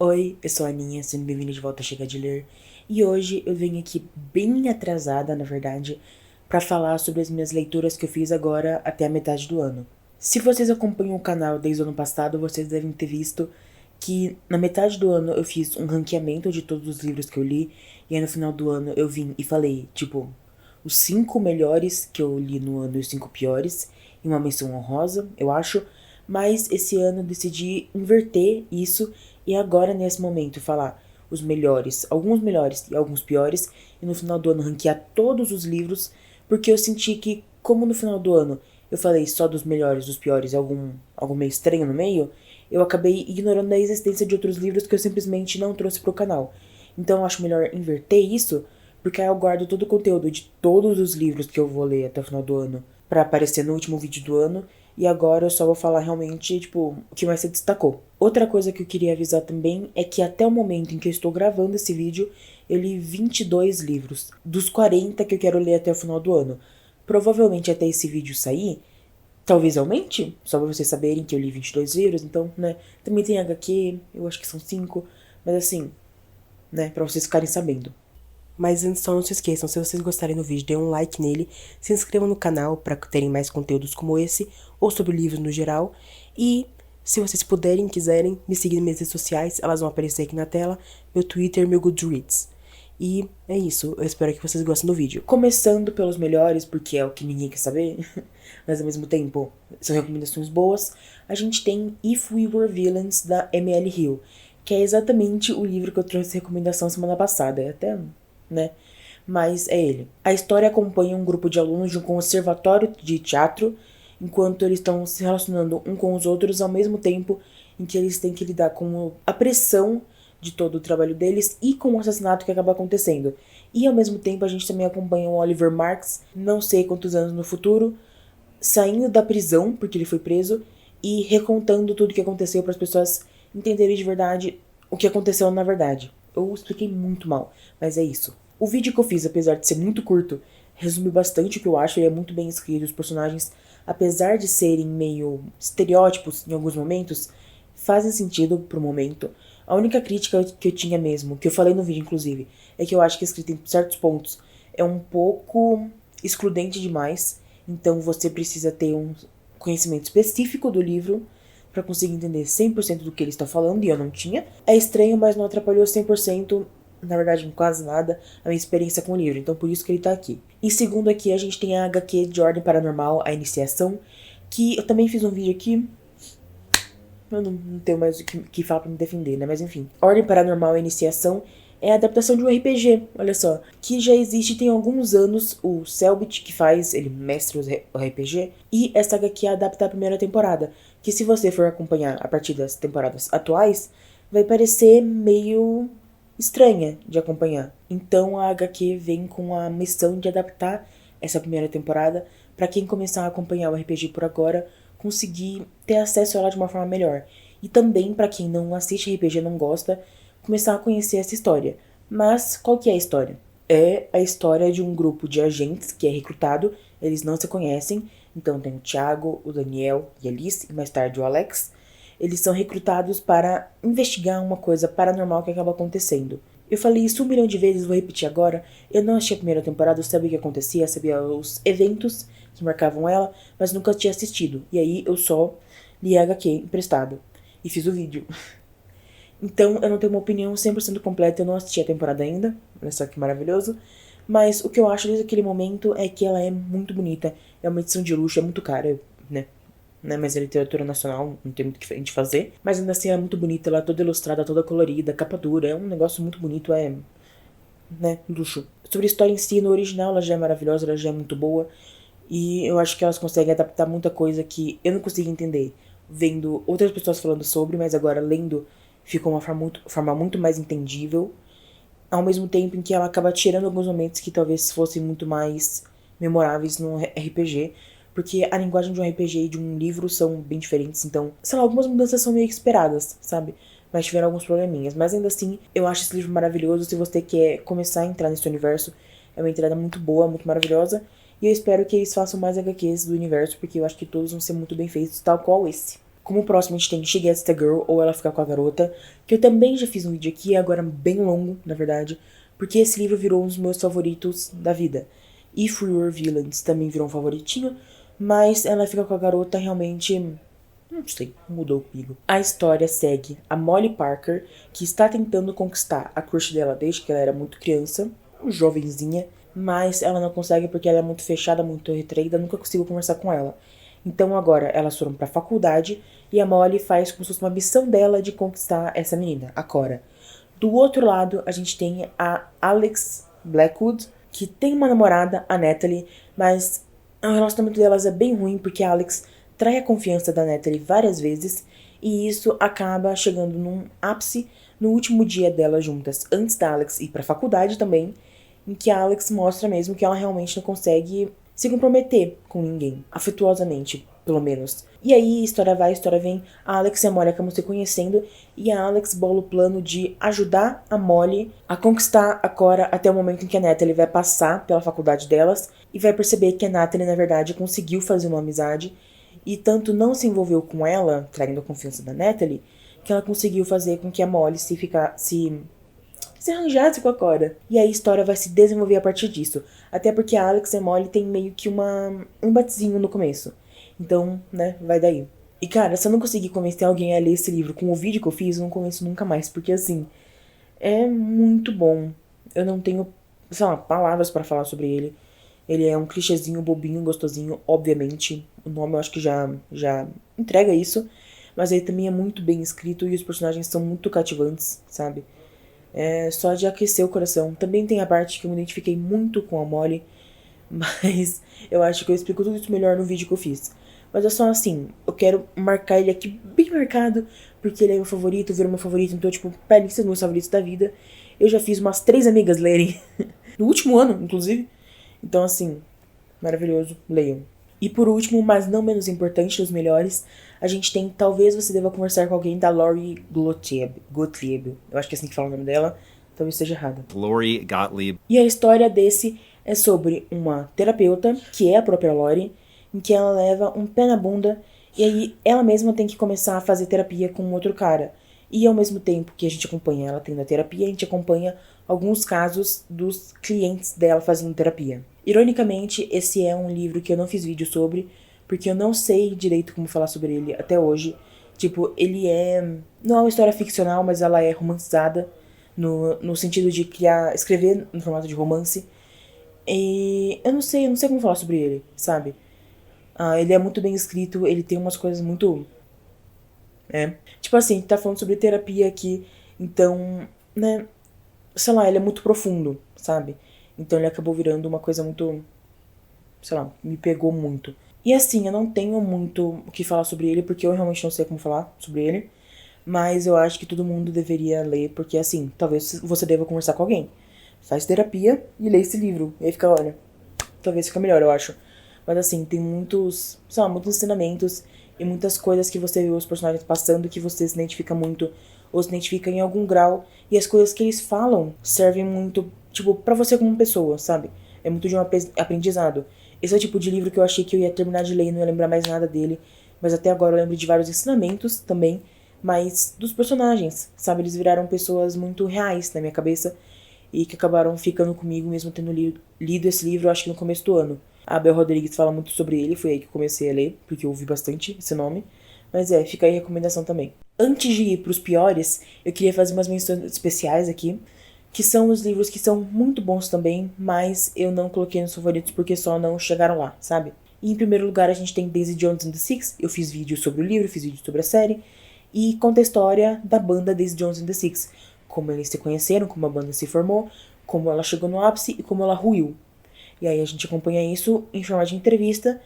Oi, eu sou a Aninha, sendo bem-vinda de volta a Chega de Ler. E hoje eu venho aqui bem atrasada, na verdade, pra falar sobre as minhas leituras que eu fiz agora até a metade do ano. Se vocês acompanham o canal desde o ano passado, vocês devem ter visto que na metade do ano eu fiz um ranqueamento de todos os livros que eu li, e aí no final do ano eu vim e falei, tipo, os 5 melhores que eu li no ano e os 5 piores, e uma menção honrosa, eu acho. Mas esse ano eu decidi inverter isso e agora nesse momento falar os melhores, alguns melhores e alguns piores, e no final do ano ranquear todos os livros, porque eu senti que, como no final do ano eu falei só dos melhores, dos piores e algum meio estranho no meio, eu acabei ignorando a existência de outros livros que eu simplesmente não trouxe pro canal. Então eu acho melhor inverter isso, porque aí eu guardo todo o conteúdo de todos os livros que eu vou ler até o final do ano pra aparecer no último vídeo do ano, e agora eu só vou falar realmente, tipo, o que mais se destacou. Outra coisa que eu queria avisar também é que até o momento em que eu estou gravando esse vídeo, eu li 22 livros, dos 40 que eu quero ler até o final do ano. Provavelmente até esse vídeo sair, talvez aumente, só pra vocês saberem que eu li 22 livros, então, né, também tem HQ, eu acho que são 5, mas assim, né, pra vocês ficarem sabendo. Mas antes, só não se esqueçam, se vocês gostarem do vídeo, dêem um like nele, se inscrevam no canal para terem mais conteúdos como esse, ou sobre livros no geral, e se vocês puderem, quiserem, me seguir nas minhas redes sociais, elas vão aparecer aqui na tela, meu Twitter, meu Goodreads. E é isso, eu espero que vocês gostem do vídeo. Começando pelos melhores, porque é o que ninguém quer saber, mas ao mesmo tempo são recomendações boas, a gente tem If We Were Villains, da M.L. Hill, que é exatamente o livro que eu trouxe recomendação semana passada, é até, né? Mas é ele. A história acompanha um grupo de alunos de um conservatório de teatro, enquanto eles estão se relacionando um com os outros ao mesmo tempo em que eles têm que lidar com a pressão de todo o trabalho deles e com o assassinato que acaba acontecendo. E ao mesmo tempo a gente também acompanha o Oliver Marks, não sei quantos anos no futuro, saindo da prisão, porque ele foi preso, e recontando tudo o que aconteceu para as pessoas entenderem de verdade o que aconteceu na verdade. Eu expliquei muito mal, mas é isso. O vídeo que eu fiz, apesar de ser muito curto, resume bastante o que eu acho, ele é muito bem escrito, os personagens, apesar de serem meio estereótipos em alguns momentos, fazem sentido pro momento. A única crítica que eu tinha mesmo, que eu falei no vídeo inclusive, é que eu acho que a escrita em certos pontos é um pouco excludente demais, então você precisa ter um conhecimento específico do livro para conseguir entender 100% do que ele está falando, e eu não tinha. É estranho, mas não atrapalhou 100%, na verdade quase nada, a minha experiência com o livro, então por isso que ele tá aqui. Em segundo aqui a gente tem a HQ de Ordem Paranormal, A Iniciação, que eu também fiz um vídeo aqui, eu não tenho mais o que falar pra me defender, né, mas enfim. Ordem Paranormal, A Iniciação é a adaptação de um RPG, olha só, que já existe tem alguns anos, o Selbit que faz, ele mestra o RPG, e essa HQ adapta a primeira temporada, que se você for acompanhar a partir das temporadas atuais, vai parecer meio estranha de acompanhar. Então a HQ vem com a missão de adaptar essa primeira temporada para quem começar a acompanhar o RPG por agora conseguir ter acesso a ela de uma forma melhor. E também para quem não assiste RPG e não gosta, começar a conhecer essa história. Mas qual que é a história? É a história de um grupo de agentes que é recrutado, eles não se conhecem, então tem o Thiago, o Daniel e a Alice, e mais tarde o Alex. Eles são recrutados para investigar uma coisa paranormal que acaba acontecendo. Eu falei isso 1 milhão de vezes, vou repetir agora. Eu não assisti a primeira temporada, eu sabia o que acontecia, sabia os eventos que marcavam ela, mas nunca tinha assistido. E aí eu só li a HQ emprestado e fiz o vídeo. Então eu não tenho uma opinião 100% completa, eu não assisti a temporada ainda, olha só que maravilhoso. Mas o que eu acho desde aquele momento é que ela é muito bonita, é uma edição de luxo, é muito cara, né? Mas é literatura nacional, não tem muito o que a gente fazer. Mas ainda assim é muito bonita, ela é toda ilustrada, toda colorida, capa dura, é um negócio muito bonito, né, luxo. Sobre a história em si, no original ela já é maravilhosa, ela já é muito boa. E eu acho que elas conseguem adaptar muita coisa que eu não consigo entender vendo outras pessoas falando sobre, mas agora lendo ficou uma forma muito mais entendível. Ao mesmo tempo em que ela acaba tirando alguns momentos que talvez fossem muito mais memoráveis no RPG, porque a linguagem de um RPG e de um livro são bem diferentes, então, sei lá, algumas mudanças são meio que esperadas, sabe? Mas tiveram alguns probleminhas. Mas ainda assim, eu acho esse livro maravilhoso. Se você quer começar a entrar nesse universo, é uma entrada muito boa, muito maravilhosa. E eu espero que eles façam mais HQs do universo, porque eu acho que todos vão ser muito bem feitos, tal qual esse. Como o próximo a gente tem She Gets the Girl, ou Ela Fica com a Garota, que eu também já fiz um vídeo aqui, agora bem longo, na verdade, porque esse livro virou um dos meus favoritos da vida. If We Were Villains também virou um favoritinho, mas Ela Fica com a Garota realmente, não sei, mudou comigo. A história segue a Molly Parker, que está tentando conquistar a crush dela desde que ela era muito criança, jovenzinha, mas ela não consegue porque ela é muito fechada, muito retraída, nunca consigo conversar com ela. Então agora elas foram pra faculdade e a Molly faz como se fosse uma missão dela de conquistar essa menina, a Cora. Do outro lado, a gente tem a Alex Blackwood, que tem uma namorada, a Natalie, mas o relacionamento delas é bem ruim porque a Alex trai a confiança da Natalie várias vezes e isso acaba chegando num ápice no último dia delas juntas, antes da Alex ir pra faculdade também, em que a Alex mostra mesmo que ela realmente não consegue se comprometer com ninguém, afetuosamente, pelo menos. E aí, história vai, história vem, a Alex e a Molly acabam se conhecendo e a Alex bola o plano de ajudar a Molly a conquistar a Cora até o momento em que a Natalie vai passar pela faculdade delas e vai perceber que a Natalie, na verdade, conseguiu fazer uma amizade e tanto não se envolveu com ela, traindo a confiança da Natalie, que ela conseguiu fazer com que a Molly se arranjasse com a Cora. E aí a história vai se desenvolver a partir disso. Até porque a Alex e a Molly tem meio que um embatezinho no começo. Então, né, vai daí. E cara, se eu não conseguir convencer alguém a ler esse livro com o vídeo que eu fiz, eu não convenço nunca mais. Porque assim, é muito bom. Eu não tenho, sei lá, palavras pra falar sobre ele. Ele é um clichêzinho, bobinho, gostosinho, obviamente. O nome eu acho que já entrega isso. Mas ele também é muito bem escrito e os personagens são muito cativantes, sabe? É só de aquecer o coração. Também tem a parte que eu me identifiquei muito com a Molly, mas eu acho que eu explico tudo isso melhor no vídeo que eu fiz. Mas é só assim, eu quero marcar ele aqui bem marcado, porque ele é meu favorito, virou meu favorito, então tipo, pra lista dos meus favoritos da vida. Eu já fiz umas 3 amigas lerem, no último ano, inclusive. Então assim, maravilhoso, leiam. E por último, mas não menos importante, dos melhores, a gente tem Talvez Você Deva Conversar com Alguém, da Lori Gottlieb. Eu acho que é assim que fala o nome dela, talvez esteja errada. Lori Gottlieb. E a história desse é sobre uma terapeuta, que é a própria Lori, em que ela leva um pé na bunda e aí ela mesma tem que começar a fazer terapia com outro cara. E ao mesmo tempo que a gente acompanha ela tendo a terapia, a gente acompanha alguns casos dos clientes dela fazendo terapia. Ironicamente, esse é um livro que eu não fiz vídeo sobre, porque eu não sei direito como falar sobre ele até hoje. Tipo, ele não é uma história ficcional, mas ela é romantizada, no sentido de escrever no formato de romance. E eu não sei como falar sobre ele, sabe? Ele é muito bem escrito, ele tem umas coisas muito... Tipo assim, tá falando sobre terapia aqui, então, né, sei lá, ele é muito profundo, sabe? Então ele acabou virando uma coisa muito, sei lá, me pegou muito. E assim, eu não tenho muito o que falar sobre ele, porque eu realmente não sei como falar sobre ele, mas eu acho que todo mundo deveria ler, porque assim, talvez você deva conversar com alguém. Faz terapia e lê esse livro, e aí fica, olha, talvez fica melhor, eu acho. Mas assim, tem muitos, sei lá, muitos ensinamentos e muitas coisas que você vê os personagens passando que você se identifica muito, ou se identifica em algum grau, e as coisas que eles falam servem muito, tipo, pra você como pessoa, sabe? É muito de um aprendizado. Esse é o tipo de livro que eu achei que eu ia terminar de ler e não ia lembrar mais nada dele, mas até agora eu lembro de vários ensinamentos também, mas dos personagens, sabe? Eles viraram pessoas muito reais na minha cabeça, e que acabaram ficando comigo mesmo tendo lido esse livro, eu acho que no começo do ano. A Bel Rodrigues fala muito sobre ele, foi aí que eu comecei a ler, porque eu ouvi bastante esse nome. Mas fica aí a recomendação também. Antes de ir pros piores, eu queria fazer umas menções especiais aqui, que são os livros que são muito bons também, mas eu não coloquei nos favoritos porque só não chegaram lá, sabe? E em primeiro lugar a gente tem Daisy Jones and the Six, eu fiz vídeo sobre o livro, fiz vídeo sobre a série, e conta a história da banda Daisy Jones and the Six, como eles se conheceram, como a banda se formou, como ela chegou no ápice e como ela ruiu. E aí a gente acompanha isso em forma de entrevista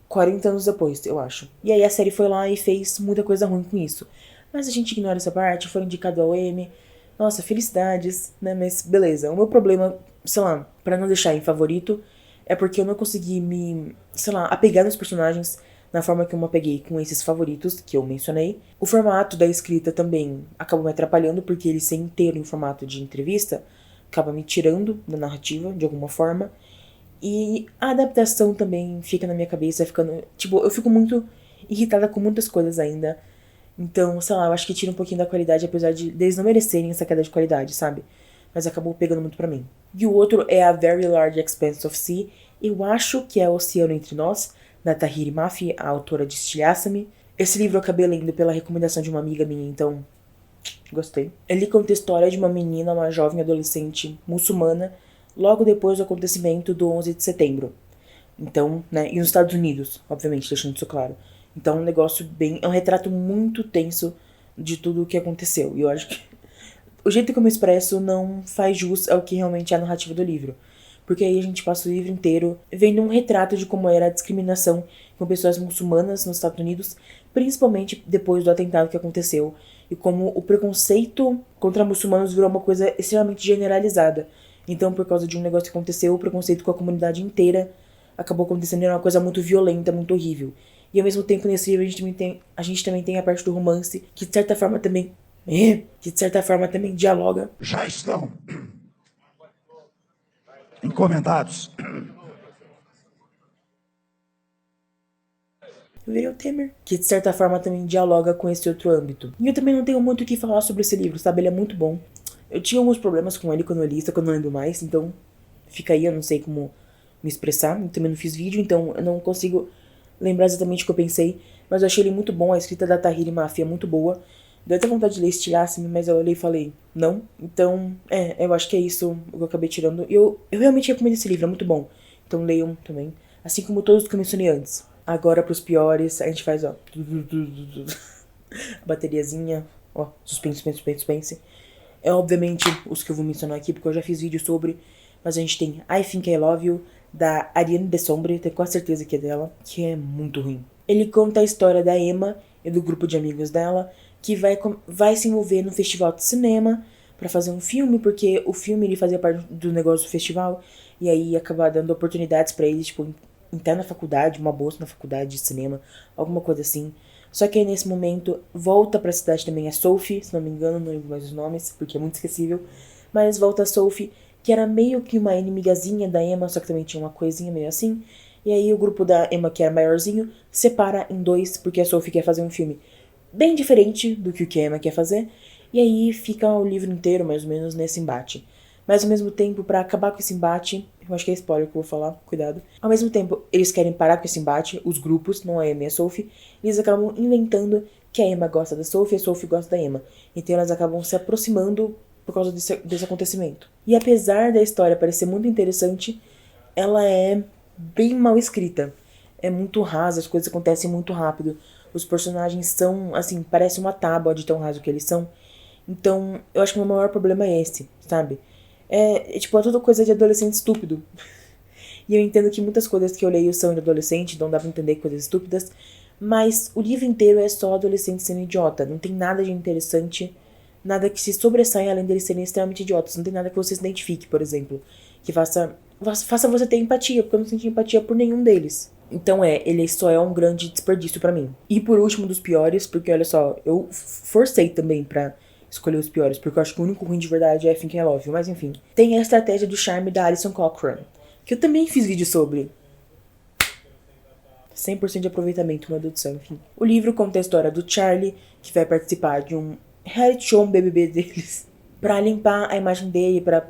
40 anos depois, eu acho. E aí a série foi lá e fez muita coisa ruim com isso. Mas a gente ignora essa parte, foi indicado ao Emmy. Nossa, felicidades, né? Mas beleza. O meu problema, sei lá, pra não deixar em favorito, é porque eu não consegui me, sei lá, apegar nos personagens na forma que eu me apeguei com esses favoritos que eu mencionei. O formato da escrita também acabou me atrapalhando, porque ele ser inteiro em formato de entrevista acaba me tirando da narrativa, de alguma forma. E a adaptação também fica na minha cabeça, ficando... Tipo, eu fico muito irritada com muitas coisas ainda. Então, sei lá, eu acho que tira um pouquinho da qualidade, apesar de eles não merecerem essa queda de qualidade, sabe? Mas acabou pegando muito pra mim. E o outro é A Very Large Expanse of Sea. Eu acho que é O Oceano Entre Nós, da Tahiri Mafi, a autora de Estilhaça-me. Esse livro eu acabei lendo pela recomendação de uma amiga minha, então gostei. Ele conta a história de uma menina, uma jovem adolescente muçulmana, logo depois do acontecimento do 11 de setembro. Então, né, e nos Estados Unidos, obviamente, deixando isso claro. Então, um negócio bem, é um retrato muito tenso de tudo o que aconteceu. E eu acho que o jeito que eu me expresso não faz jus ao que realmente é a narrativa do livro. Porque aí a gente passa o livro inteiro vendo um retrato de como era a discriminação com pessoas muçulmanas nos Estados Unidos, principalmente depois do atentado que aconteceu, e como o preconceito contra muçulmanos virou uma coisa extremamente generalizada. Então, por causa de um negócio que aconteceu, o preconceito com a comunidade inteira acabou acontecendo, era uma coisa muito violenta, muito horrível. E ao mesmo tempo, nesse livro, a gente também tem a parte do romance, que de certa forma também dialoga. Já estão encomendados. Eu virei o Temer. Que de certa forma também dialoga com esse outro âmbito. E eu também não tenho muito o que falar sobre esse livro, sabe? Ele é muito bom. Eu tinha alguns problemas com ele quando eu li, só que eu não lembro mais, então fica aí, eu não sei como me expressar. Eu também não fiz vídeo, então eu não consigo lembrar exatamente o que eu pensei. Mas eu achei ele muito bom, a escrita da Tahiri Mafi é muito boa. Deu até vontade de ler Estilhaça-me, mas eu olhei e falei, não. Então, eu acho que é isso o que eu acabei tirando. Eu realmente recomendo esse livro, é muito bom. Então leiam também. Assim como todos os que eu mencionei antes. Agora pros piores, a gente faz, ó. A bateriazinha, ó, suspense, suspense, suspense, suspense. É obviamente os que eu vou mencionar aqui, porque eu já fiz vídeo sobre. Mas a gente tem I Think I Love You, da Ariane Dessombre, tenho quase certeza que é dela, que é muito ruim. Ele conta a história da Emma e do grupo de amigos dela, que vai se envolver no festival de cinema pra fazer um filme, porque o filme ele fazia parte do negócio do festival, e aí acabar dando oportunidades pra eles, tipo, entrar na faculdade, uma bolsa na faculdade de cinema, alguma coisa assim. Só que aí nesse momento volta pra cidade também a Sophie, se não me engano, não lembro mais os nomes, porque é muito esquecível, mas volta a Sophie, que era meio que uma inimigazinha da Emma, só que também tinha uma coisinha meio assim. E aí o grupo da Emma, que era maiorzinho, separa em dois, porque a Sophie quer fazer um filme bem diferente do que a Emma quer fazer. E aí fica o livro inteiro, mais ou menos, nesse embate. Mas ao mesmo tempo, pra acabar com esse embate, eu acho que é spoiler que eu vou falar, cuidado. Ao mesmo tempo, eles querem parar com esse embate, os grupos, não a Emma e a Sophie, eles acabam inventando que a Emma gosta da Sophie e a Sophie gosta da Emma. Então elas acabam se aproximando por causa desse acontecimento. E apesar da história parecer muito interessante, ela é bem mal escrita. É muito rasa, as coisas acontecem muito rápido. Os personagens são, assim, parece uma tábua de tão raso que eles são. Então, eu acho que o meu maior problema é esse, sabe? Tipo, é tudo coisa de adolescente estúpido. E eu entendo que muitas coisas que eu leio são de adolescente, não dá pra entender coisas estúpidas. Mas o livro inteiro é só adolescente sendo idiota. Não tem nada de interessante, nada que se sobressaia além deles serem extremamente idiotas. Não tem nada que você se identifique, por exemplo. Que faça você ter empatia, porque eu não senti empatia por nenhum deles. Então ele só é um grande desperdício pra mim. E por último dos piores, porque olha só, eu forcei também pra escolher os piores, porque eu acho que o único ruim de verdade é I Think I Love You, mas enfim. Tem a estratégia do charme da Alison Cochrane, que eu também fiz vídeo sobre. 100% de aproveitamento, meu Deus do céu, enfim. O livro conta a história do Charlie, que vai participar de um reality show, um BBB deles, pra limpar a imagem dele, pra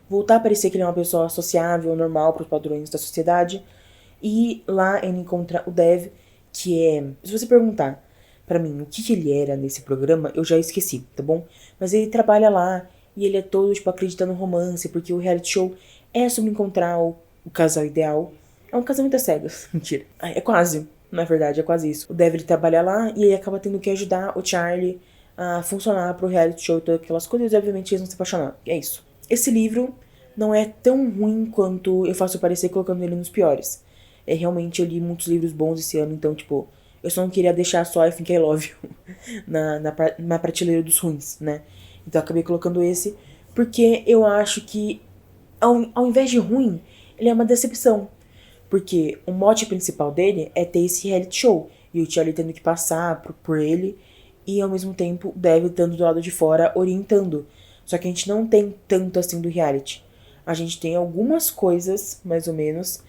voltar a parecer que ele é uma pessoa sociável, normal pros padrões da sociedade. E lá ele encontra o Dev, que é... Se você perguntar pra mim o que ele era nesse programa, eu já esqueci, tá bom? Mas ele trabalha lá e ele é todo, tipo, acreditando no romance, porque o reality show é sobre encontrar o casal ideal. É um casamento às cegas, mentira. É quase, na verdade, é quase isso. O Dev, ele trabalha lá e ele acaba tendo que ajudar o Charlie a funcionar pro reality show e todas aquelas coisas, e obviamente eles vão se apaixonar. É isso. Esse livro não é tão ruim quanto eu faço parecer colocando ele nos piores. Realmente eu li muitos livros bons esse ano, então, tipo, eu só não queria deixar só I Think I Love You na prateleira dos ruins, né? Então eu acabei colocando esse, porque eu acho que, ao invés de ruim, ele é uma decepção. Porque o mote principal dele é ter esse reality show, e o Charlie tendo que passar por ele, e ao mesmo tempo o Dev estando do lado de fora orientando. Só que a gente não tem tanto assim do reality. A gente tem algumas coisas, mais ou menos,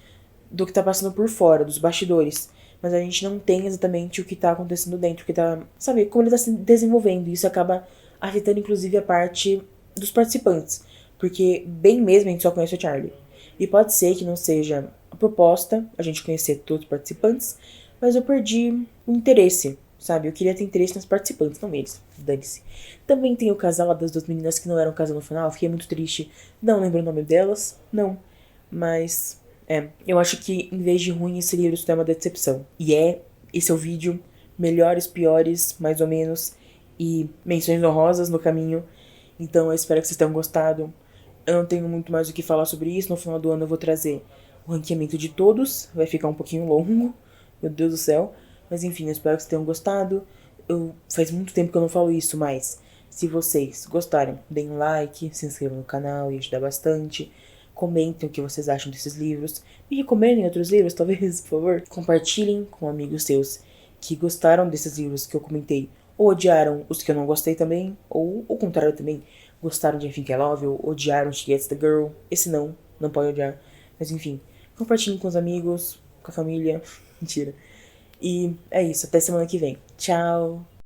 do que tá passando por fora, dos bastidores. mas a gente não tem exatamente o que tá acontecendo dentro, o que tá, sabe, como ele tá se desenvolvendo. E isso acaba afetando, inclusive, a parte dos participantes, porque bem mesmo a gente só conhece o Charlie. E pode ser que não seja a proposta a gente conhecer todos os participantes, mas eu perdi o interesse, sabe? Eu queria ter interesse nos participantes, não neles. Dane-se. Também tem o casal lá das duas meninas que não eram casal no final. Fiquei muito triste. Não lembro o nome delas. Não. Mas, eu acho que em vez de ruim, esse livro se torna uma decepção. E esse é o vídeo. Melhores, piores, mais ou menos. E menções honrosas no caminho. Então eu espero que vocês tenham gostado. Eu não tenho muito mais o que falar sobre isso. No final do ano eu vou trazer o ranqueamento de todos. Vai ficar um pouquinho longo. Meu Deus do céu. Mas enfim, eu espero que vocês tenham gostado. Faz muito tempo que eu não falo isso, mas se vocês gostarem, deem um like, se inscrevam no canal, ia ajudar bastante. Comentem o que vocês acham desses livros. Me recomendem outros livros, talvez, por favor. Compartilhem com amigos seus que gostaram desses livros que eu comentei. Ou odiaram os que eu não gostei também. Ou o contrário também. Gostaram de I Think I Love You, odiaram She Gets the Girl. Esse não pode odiar. Mas enfim, compartilhem com os amigos, com a família. Mentira. E é isso, até semana que vem. Tchau!